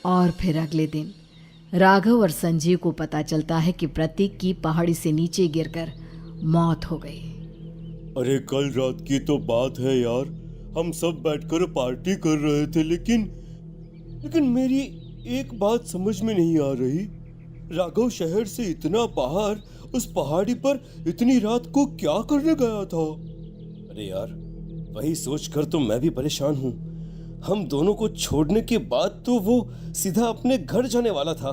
और फिर अगले दिन राघव और संजीव को पता चलता है कि प्रतीक की पहाड़ी से नीचे गिरकर मौत हो गई। अरे कल रात की तो बात है यार, हम सब बैठकर पार्टी कर रहे थे, लेकिन मेरी एक बात समझ में नहीं आ रही। राघव शहर से इतना बाहर उस पहाड़ी पर इतनी रात को क्या करने गया था? अरे यार, वही सोचकर तो मैं भी परेशान हूँ। हम दोनों को छोड़ने के बाद तो वो सीधा अपने घर जाने वाला था,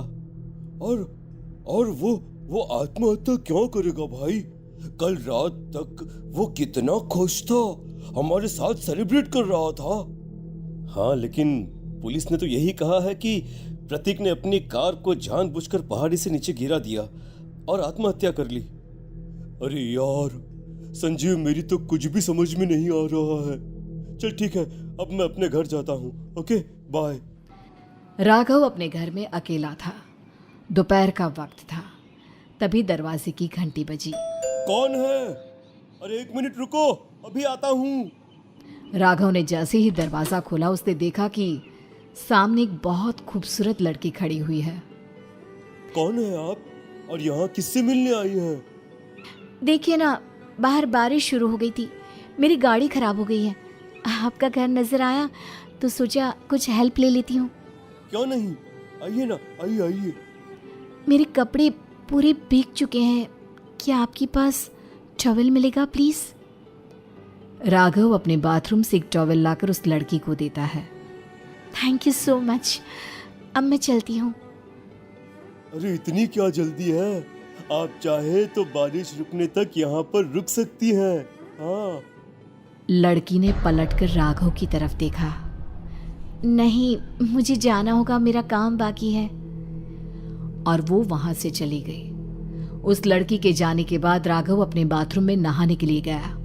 और वो आत्महत्या क्यों करेगा भाई? कल रात तक वो कितना खुश था, हमारे साथ सेलिब्रेट कर रहा था। हाँ, लेकिन पुलिस ने तो यही कहा है कि प्रतीक ने अपनी कार को जानबूझकर पहाड़ी से नीचे गिरा दिया और आत्महत्या कर ली। अरे यार संजीव, मेरी तो कुछ भी समझ में नहीं आ रहा है। चल ठीक है, अब मैं अपने घर जाता हूँ। Okay, bye. राघव अपने घर में अकेला था। दोपहर का वक्त था। तभी दरवाजे की घंटी बजी। कौन है? अरे 1 मिनट रुको, अभी आता हूँ। राघव ने जैसे ही दरवाजा खोला उसने देखा कि सामने एक बहुत खूबसूरत लड़की खड़ी हुई है। कौन है आप, और यहाँ किससे मिलने आई हैं? देखिए ना, बाहर बारिश शुरू हो गई थी, मेरी गाड़ी खराब हो गई है। आपका घर नजर आया तो सोचा कुछ हेल्प ले लेती हूँ। क्यों नहीं, आइए ना, आइए। मेरे कपड़े पूरे भीग चुके हैं, क्या आपके पास टॉवेल मिलेगा प्लीज? राघव अपने बाथरूम से एक टॉवेल लाकर उस लड़की को देता है। थैंक यू सो मच, अब मैं चलती हूँ। अरे इतनी क्या जल्दी है? आप चाहे तो बारिश रुकने तक यहाँ पर रुक सकती हैं। हाँ। लड़की ने पलटकर राघव की तरफ देखा। नहीं, मुझे जाना होगा, मेरा काम बाकी है। और वो वहां से चली गई। उस लड़की के जाने के बाद राघव अपने बाथरूम में नहाने के लिए गया,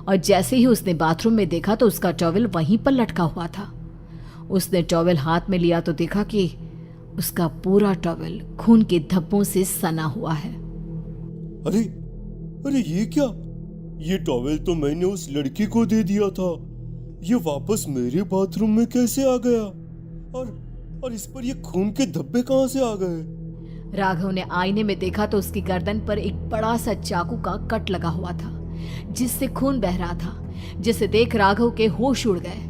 और जैसे ही उसने बाथरूम में देखा तो उसका टॉवेल वहीं पर लटका हुआ था। उसने टॉवेल हाथ में लिया तो देखा कि उसका पूरा टॉवेल खून के धब्बों से सना हुआ है। अरे ये क्या? ये टॉवेल तो मैंने उस लड़की को दे दिया था। ये वापस मेरे बाथरूम में कैसे आ गया? और इस पर ये खून के धब्बे कहां से आ गए? राघव ने आईने में देखा तो उसकी गर्दन पर एक बड़ा सा चाकू का कट लगा हुआ था, जिससे खून बह रहा था, जिसे देख राघव के होश उड़ गए।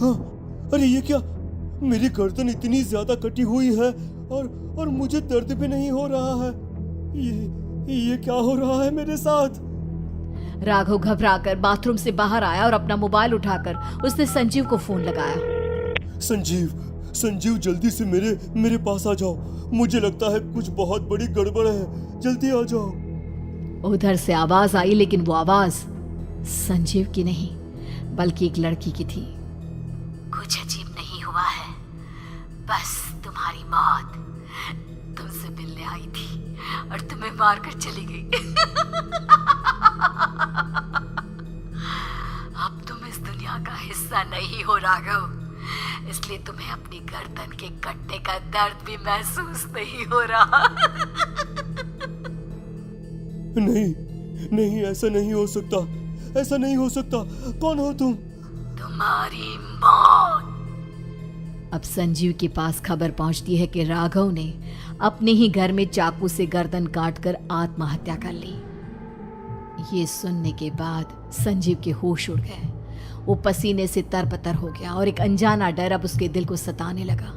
हाँ, अरे ये क्या? मेरी गर्दन इतनी ज्यादा कटी हुई है और मुझे दर्द भी नहीं हो रहा है। ये क्या हो रहा है मेरे साथ? राघव घबराकर बाथरूम से बाहर आया और अपना मोबाइल उठाकर उसने संजीव को फोन लगाया। संजीव जल्दी से मेरे पास आ जाओ। मुझे लगता है कुछ बहुत बड़ी गड़बड़ है, जल्दी आ जाओ। उधर से आवाज आई, लेकिन वो आवाज संजीव की नहीं बल्कि एक लड़की की थी। कुछ अजीब नहीं हुआ है, बस तुम्हारी मौत तुमसे मिलने आई थी और तुम्हें मारकर चली गई। अब तुम इस दुनिया का हिस्सा नहीं हो राघव, इसलिए तुम्हें अपनी गर्दन के कटने का दर्द भी महसूस नहीं हो रहा। नहीं, ऐसा नहीं हो सकता। कौन हो तुम? तुम्हारी मौत। अब संजीव के पास खबर पहुंचती है कि राघव ने अपने ही घर में चाकू से गर्दन काटकर आत्महत्या कर ली। ये सुनने के बाद संजीव के होश उड़ गए। वो पसीने से तरबतर हो गया और एक अनजाना डर अब उसके दिल को सताने लगा।